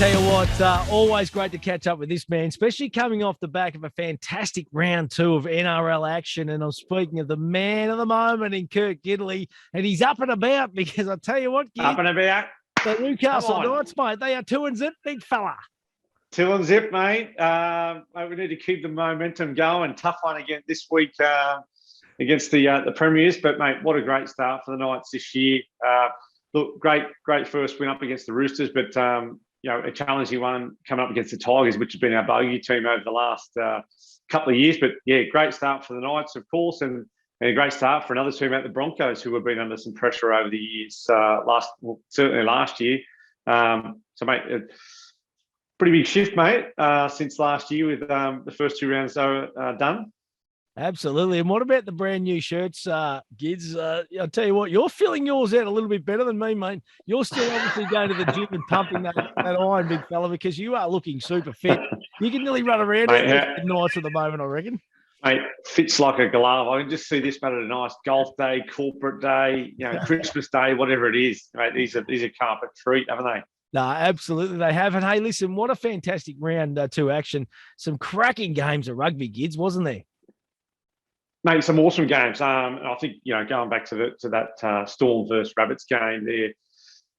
Tell you what, always great to catch up with this man, especially coming off the back of a fantastic round 2 of NRL action. And I'm speaking of the man of the moment in Kurt Gidley, and he's up and about because I tell you what, Gid, up and about. the Newcastle Knights, mate, they are 2-0, big fella. 2-0, mate. We need to keep the momentum going. Tough one again this week against the Premiers, but mate, what a great start for the Knights this year. Look, great first win up against the Roosters, but a challenging one coming up against the Tigers, which has been our bogey team over the last couple of years. But yeah, great start for the Knights, of course, and a great start for another team at the Broncos, who have been under some pressure over the years, certainly last year. So, mate, pretty big shift, mate, since last year with the first 2 rounds done. Absolutely. And what about the brand new shirts, Gids? I'll tell you what, you're filling yours out a little bit better than me, mate. You're still obviously going to the gym and pumping that iron, big fella, because you are looking super fit. You can nearly run around at nights at the moment, I reckon. Mate, fits like a glove. I can just see this made a nice golf day, corporate day, Christmas day, whatever it is. Mate, these are come up a treat, haven't they? No, absolutely they have. And hey, listen, what a fantastic round 2 action. Some cracking games of rugby, Gids, wasn't there? Mate, some awesome games. I think, going back to that Storm versus Rabbits game there,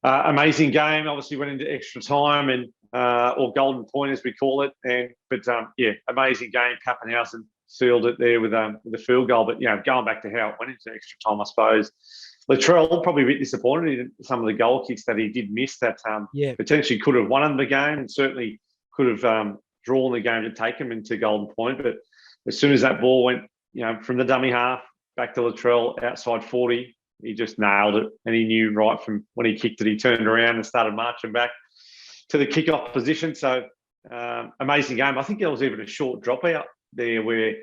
amazing game. Obviously went into extra time and or golden point as we call it. But amazing game. Papanason sealed it there with a field goal. But going back to how it went into extra time, I suppose Latrell probably a bit disappointed in some of the goal kicks that he did miss that potentially could have won the game and certainly could have drawn the game to take him into golden point. But as soon as that ball went, from the dummy half back to Latrell outside 40, he just nailed it. And he knew right from when he kicked it, he turned around and started marching back to the kickoff position. So amazing game. I think there was even a short dropout there where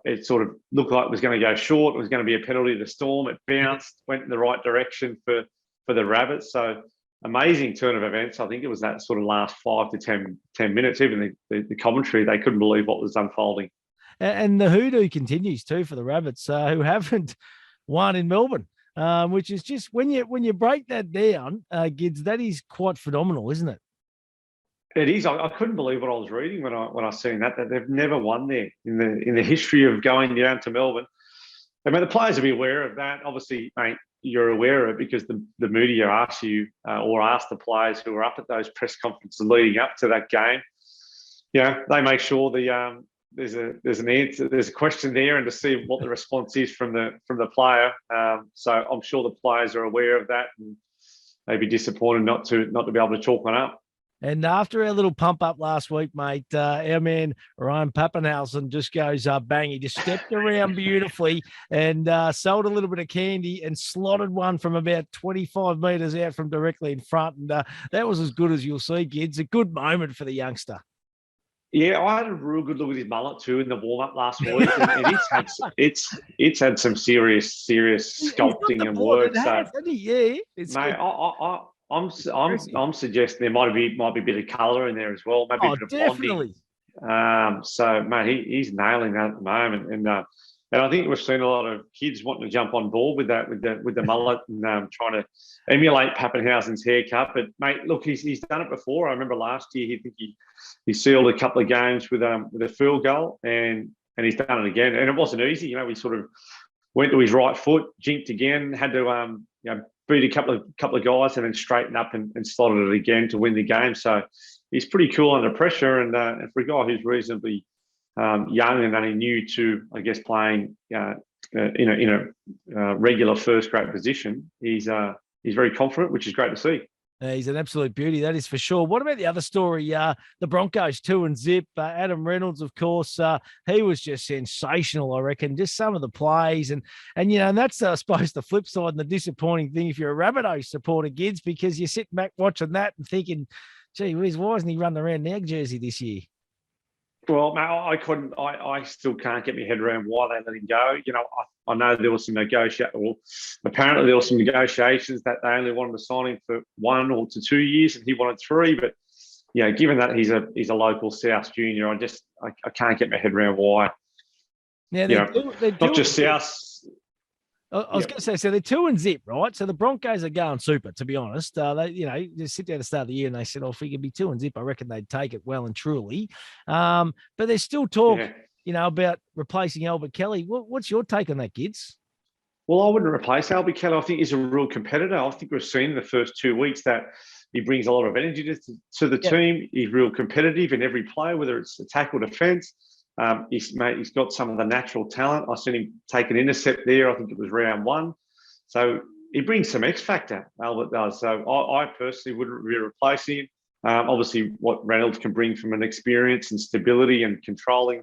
it sort of looked like it was going to go short. It was going to be a penalty to Storm. It bounced, went in the right direction for the Rabbits. So amazing turn of events. I think it was that sort of last 5 to 10 minutes. Even the commentary, they couldn't believe what was unfolding. And the hoodoo continues too for the Rabbits, who haven't won in Melbourne, which is just when you break that down, Gids, that is quite phenomenal, isn't it? It is. I couldn't believe what I was reading when I seen that they've never won there in the history of going down to Melbourne. I mean, the players will be aware of that. Obviously, mate, you're aware of it because the media asks you or ask the players who were up at those press conferences leading up to that game. They make sure there's an answer, there's a question there, and to see what the response is from the player. So I'm sure the players are aware of that, and they'd be disappointed not to be able to chalk one up. And after our little pump up last week, mate, our man Ryan Papanason just goes bang. He just stepped around beautifully and sold a little bit of candy and slotted one from about 25 metres out from directly in front. And that was as good as you'll see, kids. A good moment for the youngster. Yeah, I had a real good look at his mullet too in the warm-up last week, and it's had some serious sculpting and work. I'm suggesting there might be a bit of colour in there as well, maybe a bit of definitely. Bonding. So mate, he's nailing that at the moment, and I think we've seen a lot of kids wanting to jump on board with that, with the mullet, and trying to emulate Pappenhausen's haircut. But mate, look, he's done it before. I remember last year he sealed a couple of games with a field goal, and he's done it again. And it wasn't easy. We sort of went to his right foot, jinked again, had to beat a couple of guys, and then straighten up and slotted it again to win the game. So he's pretty cool under pressure, and for a guy who's reasonably young and only new to, I guess, playing in a regular first grade position, he's very confident, which is great to see. He's an absolute beauty, that is for sure. What about the other story? The Broncos 2-0. Adam Reynolds, of course, he was just sensational, I reckon. Just some of the plays. And that's, I suppose, the flip side and the disappointing thing if you're a Rabbitohs supporter, Gids, because you're sitting back watching that and thinking, gee whiz, why isn't he running around in our jersey this year? Well, mate, I still can't get my head around why they let him go. I know there was some apparently there were some negotiations that they only wanted to sign him for 1 or 2 years, and he wanted 3. But given that he's a local South junior, I can't get my head around why. Yeah, not just South. I was going to say, so they're 2-0, right? So the Broncos are going super, to be honest. They, just sit there at the start of the year and they said, if we could be 2-0, I reckon they'd take it well and truly. But there's still talk, about replacing Albert Kelly. What's your take on that, Gids? Well, I wouldn't replace Albie Kelly. I think he's a real competitor. I think we've seen in the first 2 weeks that he brings a lot of energy to the team. He's real competitive in every play, whether it's attack or defence. He's got some of the natural talent. I've seen him take an intercept there. I think it was round 1. So he brings some X factor, Albert does. So I personally wouldn't be replacing him. Obviously, what Reynolds can bring from an experience and stability and controlling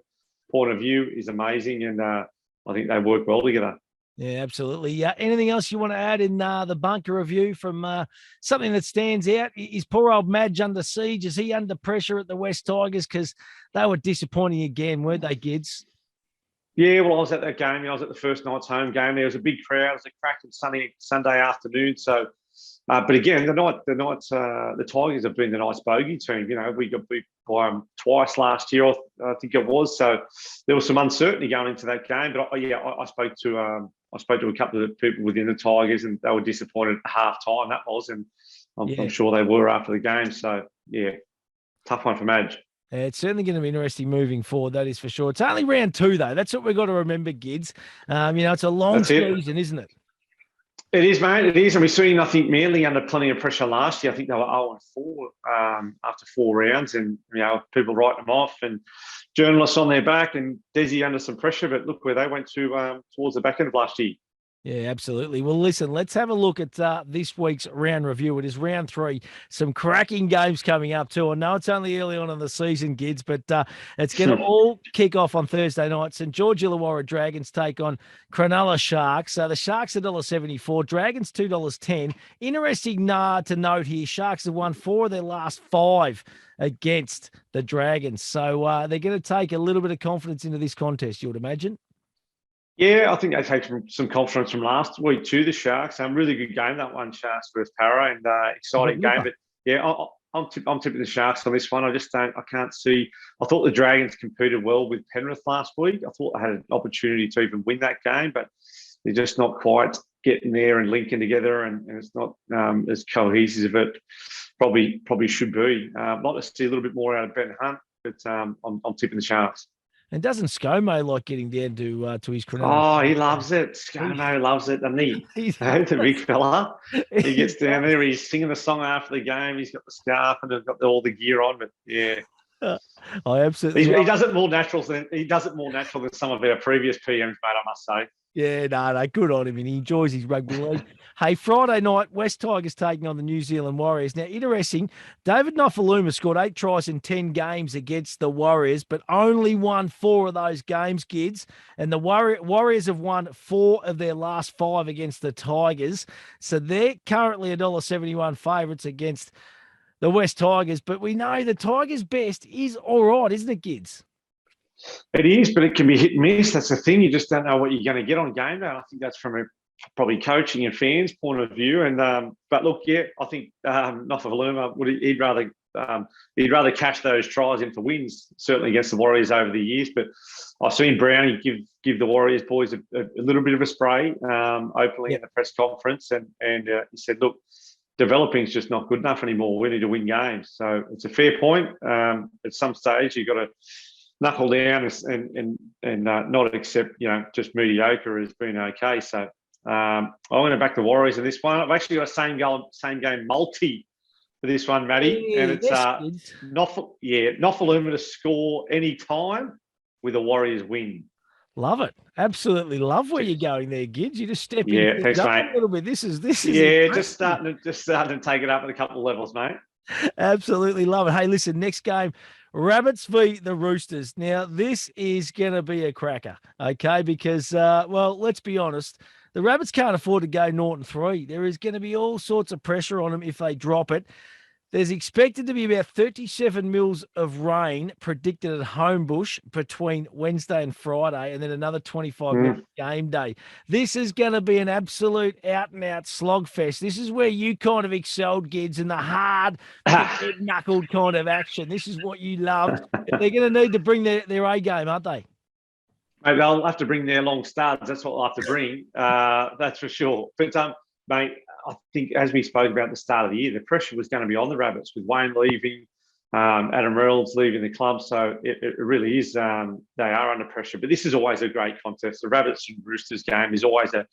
point of view is amazing. And I think they work well together. Yeah, absolutely. Anything else you want to add in the bunker review from something that stands out? Is poor old Madge under siege? Is he under pressure at the West Tigers? Because they were disappointing again, weren't they, Gids? Yeah, well, I was at that game. I was at the first night's home game. There was a big crowd. It was a cracking sunny Sunday afternoon. So, but again, the Tigers have been the nice bogey team. We got beat by them twice last year, I think it was. So there was some uncertainty going into that game. But I spoke to a couple of people within the Tigers, and they were disappointed at half time. That was, and I'm sure they were after the game. So yeah, tough one for Madge. It's certainly going to be interesting moving forward, that is for sure. It's only round 2, though. That's what we've got to remember, Gids. It's a long season, isn't it? It is, mate. It is. And we've seen, I think, Manly under plenty of pressure last year. I think they were 0-4 after 4 rounds, and people write them off, and journalists on their back, and Desi under some pressure. But look where they went to towards the back end of last year. Yeah, absolutely. Well, listen, let's have a look at this week's round review. It is round 3. Some cracking games coming up too. I know it's only early on in the season, Gids, but it's going to all kick off on Thursday night. St George Illawarra Dragons take on Cronulla Sharks. The Sharks $1.74, Dragons $2.10. Interesting to note here, Sharks have won 4 of their last 5 against the Dragons. So they're going to take a little bit of confidence into this contest, you would imagine. Yeah, I think they take some confidence from last week too, the Sharks. Really good game, that one, Sharks versus Para, and exciting game. But yeah, I'm tipping the Sharks on this one. I can't see. I thought the Dragons competed well with Penrith last week. I thought they had an opportunity to even win that game, but they're just not quite getting there and linking together, and it's not as cohesive as it probably should be. I'd like to see a little bit more out of Ben Hunt, but I'm tipping the Sharks. And doesn't ScoMo like getting down to his Cronulla? Oh, he loves it. ScoMo loves it, doesn't he? The big fella. He gets down there. He's singing the song after the game. He's got the scarf and he's got all the gear on. But yeah, I absolutely. He does it more natural than some of our previous PMs, mate. I must say. Yeah, no, good on him, and he enjoys his rugby league. Hey, Friday night, West Tigers taking on the New Zealand Warriors. Now, interesting, David Nofaluma scored 8 tries in 10 games against the Warriors, but only won 4 of those games, Gids. And the Warriors have won 4 of their last 5 against the Tigers. So they're currently $1.71 favourites against the West Tigers. But we know the Tigers' best is all right, isn't it, Gids? It is, but it can be hit and miss. That's the thing. You just don't know what you're going to get on game day. I think that's from a probably coaching and fans' point of view. And but look, yeah, I think Nofaluma he'd rather cash those tries in for wins, certainly against the Warriors over the years. But I've seen Brownie give the Warriors boys a little bit of a spray openly in the press conference, and he said, look, developing is just not good enough anymore. We need to win games. So it's a fair point. At some stage, you've got to knuckle down and not accept, just mediocre as being okay. So I'm going to back the Warriors in this one. I've actually got a same game multi for this one, Matty, and it's Nofaluma to score any time with a Warriors win. Love it. Absolutely love where you're going there, Gids. You just step in thanks, mate. A little bit. This is just starting to take it up at a couple of levels, mate. Absolutely love it. Hey, listen, next game, Rabbits v the Roosters. Now, this is going to be a cracker, okay? Because, let's be honest, the Rabbits can't afford to go 0-3. There is going to be all sorts of pressure on them if they drop it. There's expected to be about 37 mils of rain predicted at Homebush between Wednesday and Friday, and then another 25 mils game day. This is going to be an absolute out-and-out slogfest. This is where you kind of excelled, Gids, in the hard, knuckled kind of action. This is what you loved. They're going to need to bring their A game, aren't they? Mate, they'll have to bring their long studs. That's what they'll have to bring. That's for sure. But, mate, I think as we spoke about at the start of the year, the pressure was going to be on the Rabbits with Wayne leaving, Adam Reynolds leaving the club. So it really is, they are under pressure. But this is always a great contest. The Rabbits and Roosters game is always a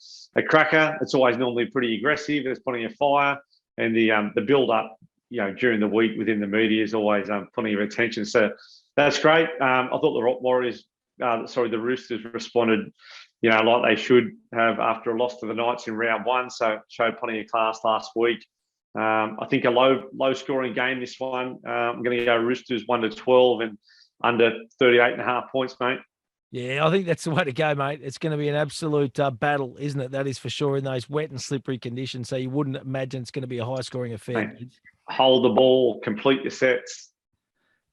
cracker. It's always normally pretty aggressive. There's plenty of fire. And the build-up, during the week within the media is always plenty of attention. So that's great. I thought the Roosters responded, like they should have after a loss to the Knights in round one. So showed plenty of class last week. I think a low scoring game, this one. I'm going to go Roosters 1-12 and under 38.5 points, mate. Yeah, I think that's the way to go, mate. It's going to be an absolute battle, isn't it? That is for sure in those wet and slippery conditions. So you wouldn't imagine it's going to be a high-scoring affair. Mate, hold the ball, complete your sets.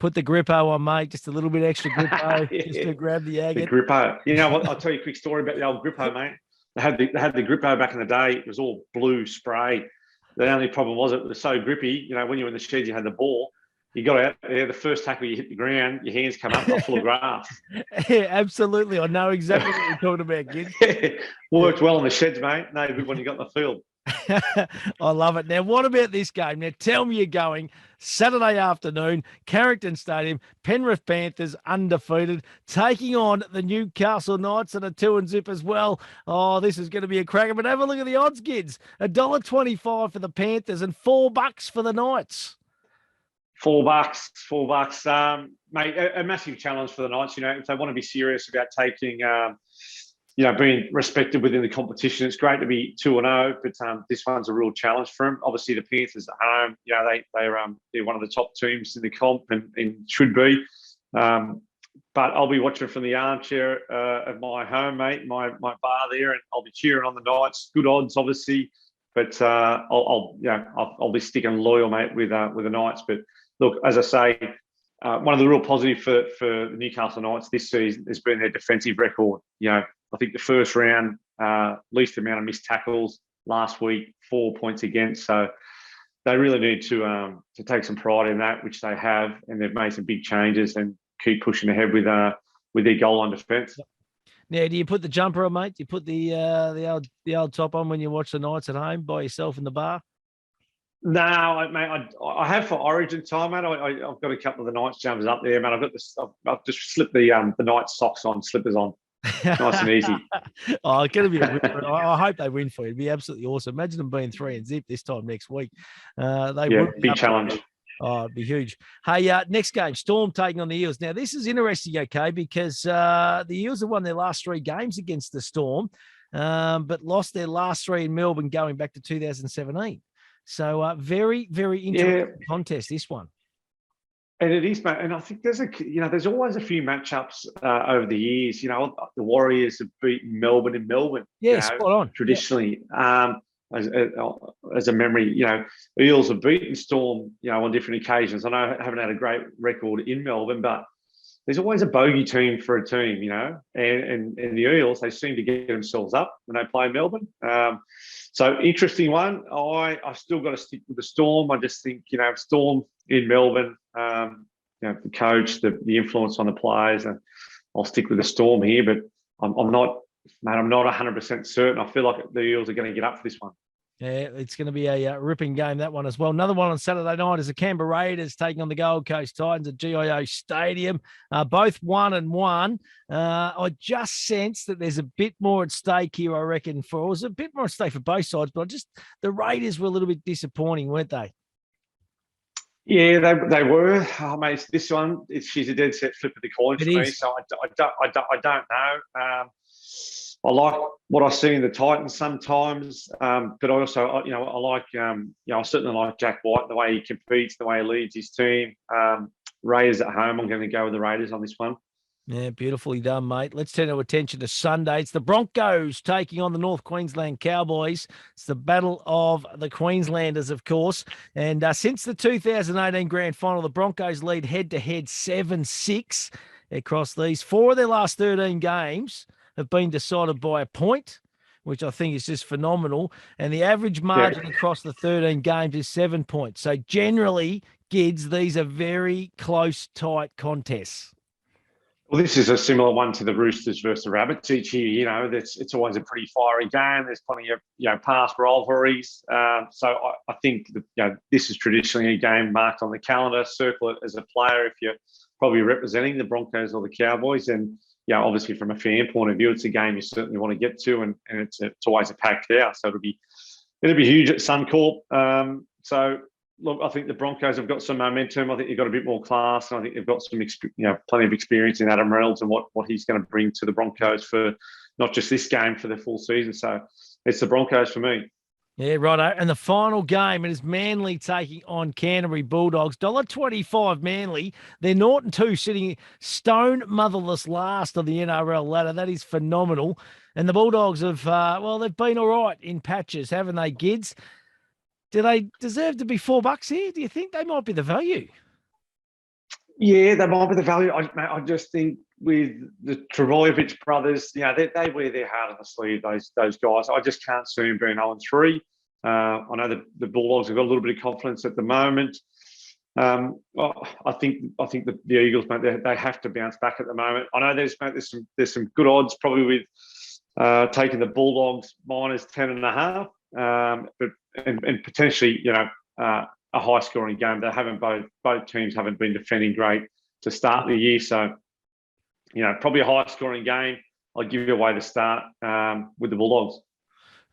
Put the grippo on, mate. Just a little bit extra grippo, just to grab the agate. The grippo. You know what? I'll tell you a quick story about the old grippo, mate. They had the grippo back in the day. It was all blue spray. The only problem was it was so grippy. When you were in the shed, you had the ball. You got out there, the first tackle you hit the ground, your hands come up, not full of grass. Yeah, absolutely. I know exactly what you're talking about, kid. Worked well in the sheds, mate. No good when you got in the field. I love it. Now, what about this game? Now, tell me you're going Saturday afternoon, Carrington Stadium, Penrith Panthers undefeated, taking on the Newcastle Knights at a 2-0 as well. Oh, this is going to be a cracker. But have a look at the odds, kids. $1.25 for the Panthers and $4 for the Knights. $4. Mate, a massive challenge for the Knights. If they want to be serious about taking, being respected within the competition, it's great to be 2-0, but this one's a real challenge for them. Obviously, the Panthers at home, they're one of the top teams in the comp and should be. But I'll be watching from the armchair of my home, mate, my bar there, and I'll be cheering on the Knights. Good odds, obviously, but I'll be sticking loyal, mate, with the Knights. But look, as I say, one of the real positives for the Newcastle Knights this season has been their defensive record. I think the first round, least amount of missed tackles last week, 4 points against. So they really need to take some pride in that, which they have, and they've made some big changes and keep pushing ahead with their goal line defence. Now, do you put the jumper on, mate? Do you put the old top on when you watch the Knights at home by yourself in the bar? No, mate. I have for Origin time, mate. I've got a couple of the Knights jumpers up there, mate. I've just slipped the Knights socks on, slippers on. Nice and easy. Oh, it's going to be a win. I hope they win for you. It'd be absolutely awesome. Imagine them being 3-0 this time next week. Big challenge. Oh, it'd be huge. Hey, next game, Storm taking on the Eels. Now, this is interesting, okay, because the Eels have won their last 3 games against the Storm, but lost their last 3 in Melbourne going back to 2017. So very, very interesting contest, this one. And it is, mate. And I think there's always a few matchups over the years. The Warriors have beaten Melbourne in Melbourne. Yeah, spot on. Traditionally, as a memory, Eels have beaten Storm, on different occasions. I know I haven't had a great record in Melbourne, but there's always a bogey team for a team, and the Eels, they seem to get themselves up when they play Melbourne. So interesting one. I still got to stick with the Storm. I just think, Storm in Melbourne, the coach, the influence on the players, and I'll stick with the Storm here, but I'm not 100% certain. I feel like the Eels are going to get up for this one. Yeah, it's going to be a ripping game, that one as well. Another one on Saturday night is the Canberra Raiders taking on the Gold Coast Titans at GIO Stadium. Both 1-1. I just sense that there's a bit more at stake here, I reckon. It was a bit more at stake for both sides, but the Raiders were a little bit disappointing, weren't they? Yeah, they were. Oh, mate, this one, she's a dead set flip of the coin for me. So I don't know. I like what I see in the Titans sometimes, but also, I certainly like Jack White, the way he competes, the way he leads his team. Raiders at home, I'm going to go with the Raiders on this one. Yeah, beautifully done, mate. Let's turn our attention to Sunday. It's the Broncos taking on the North Queensland Cowboys. It's the battle of the Queenslanders, of course. And since the 2018 Grand Final, the Broncos lead head-to-head 7-6 across these. 4 of their last 13 games have been decided by a point, which I think is just phenomenal. And the average margin across the 13 games is 7 points. So generally, Gids, these are very close, tight contests. Well, this is a similar one to the Roosters versus the Rabbits each year. You know, it's always a pretty fiery game. There's plenty of past rivalries. So I think this is traditionally a game marked on the calendar. Circle it as a player if you're probably representing the Broncos or the Cowboys. And obviously from a fan point of view, it's a game you certainly want to get to, and it's always a packed house. So it'll be huge at Suncorp. So. Look, I think the Broncos have got some momentum. I think they've got a bit more class, and I think they've got some, plenty of experience in Adam Reynolds and what he's going to bring to the Broncos for not just this game, for the full season. So it's the Broncos for me. Yeah, righto. And the final game, it is Manly taking on Canterbury Bulldogs. $1.25 Manly. They're 0-2, sitting stone motherless last on the NRL ladder. That is phenomenal. And the Bulldogs have, they've been all right in patches, haven't they, Gids? Do they deserve to be $4 here? Do you think they might be the value? Yeah, they might be the value. I just think with the Travojevic brothers, they wear their heart on the sleeve, those guys. I just can't see them being 0-3. I know the Bulldogs have got a little bit of confidence at the moment. I think the Eagles, mate, they have to bounce back at the moment. I know there's some good odds probably with taking the Bulldogs minus 10.5. But potentially, a high-scoring game. They haven't both teams haven't been defending great to start the year, so probably a high-scoring game. I'll give you away the start with the Bulldogs.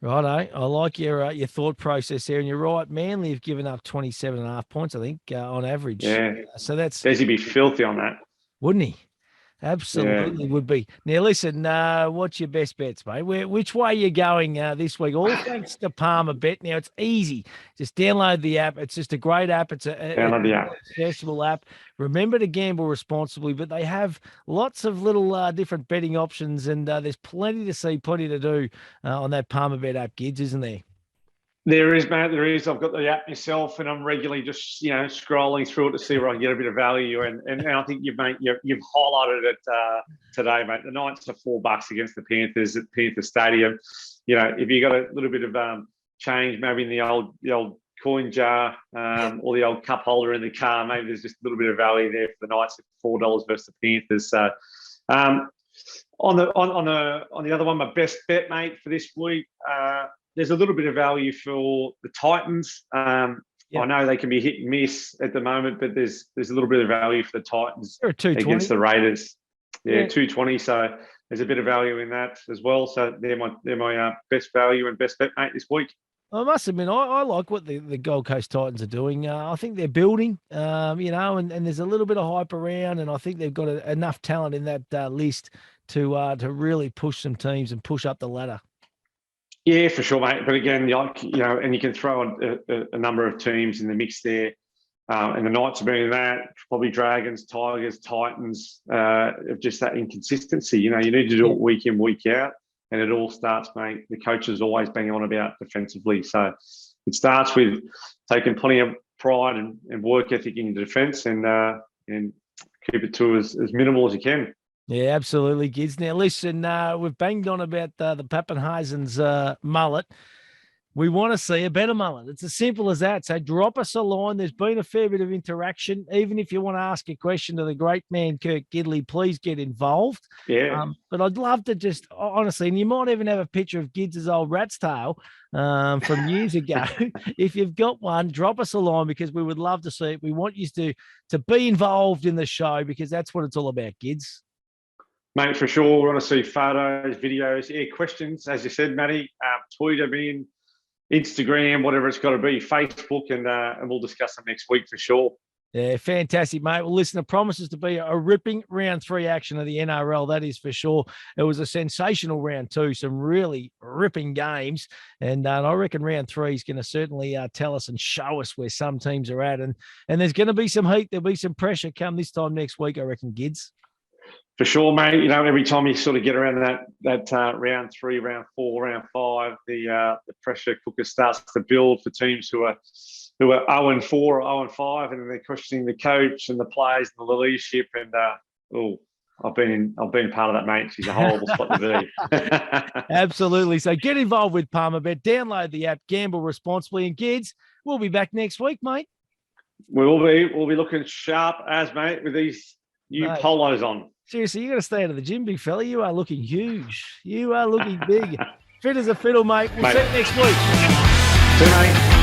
Righto. I like your thought process there, and you're right. Manly have given up 27.5 points, I think, on average. Yeah. So that's. Desi be filthy on that, wouldn't he? Absolutely would be. Now, listen, what's your best bets, mate? Which way are you going this week? All thanks to Palmer Bet. Now, it's easy. Just download the app. It's just a great app. It's an accessible app. Remember to gamble responsibly, but they have lots of little different betting options, and there's plenty to see, plenty to do on that Palmer Bet app, Gids, isn't there? There is, mate. There is. I've got the app myself, and I'm regularly just scrolling through it to see where I can get a bit of value. And I think you've highlighted it today, mate. The Knights are $4 against the Panthers at Panther Stadium. If you got a little bit of change, maybe in the old coin jar or the old cup holder in the car, maybe there's just a little bit of value there for the Knights at $4 versus the Panthers. So on the other one, my best bet, mate, for this week. There's a little bit of value for the Titans. I know they can be hit and miss at the moment, but there's a little bit of value for the Titans against the Raiders. Yeah, 220. So there's a bit of value in that as well. So they're my best value and best bet, mate, this week. I must admit, I like what the Gold Coast Titans are doing. I think they're building, and there's a little bit of hype around, and I think they've got enough talent in that list to really push some teams and push up the ladder. Yeah, for sure, mate. But again, and you can throw a number of teams in the mix there. And the Knights have been in that, probably Dragons, Tigers, Titans, of just that inconsistency. You need to do it week in, week out. And it all starts, mate. The coach has always been on about defensively. So it starts with taking plenty of pride and work ethic in your defence and keep it to as minimal as you can. Yeah, absolutely, kids. Now, listen, we've banged on about the Papanason's mullet. We want to see a better mullet. It's as simple as that. So drop us a line. There's been a fair bit of interaction. Even if you want to ask a question to the great man, Kurt Gidley, please get involved. Yeah. But I'd love to just, honestly, and you might even have a picture of Gids' old rat's tail from years ago. If you've got one, drop us a line because we would love to see it. We want you to be involved in the show because that's what it's all about, Gids. Mate, for sure. We want to see photos, videos, questions, as you said, Matty. Tweet them in, Instagram, whatever it's got to be, Facebook, and we'll discuss them next week for sure. Yeah, fantastic, mate. Well, listen, it promises to be a ripping round 3 action of the NRL, that is for sure. It was a sensational round 2, some really ripping games, and I reckon round 3 is going to certainly tell us and show us where some teams are at, and there's going to be some heat, there'll be some pressure come this time next week, I reckon, Gids. For sure, mate. Every time you sort of get around that round 3, round 4, round 5, the pressure cooker starts to build for teams who are 0-4 or 0-5, and then they're questioning the coach and the players and the leadership. And I've been part of that, mate. She's a horrible spot to be. Absolutely. So get involved with Palmer Bet. Download the app. Gamble responsibly. And Gids, we'll be back next week, mate. We'll be looking sharp as, mate, with these new polos on. Seriously, you got to stay out of the gym, big fella. You are looking huge. You are looking big. Fit as a fiddle, mate. We'll see you next week. See you, mate.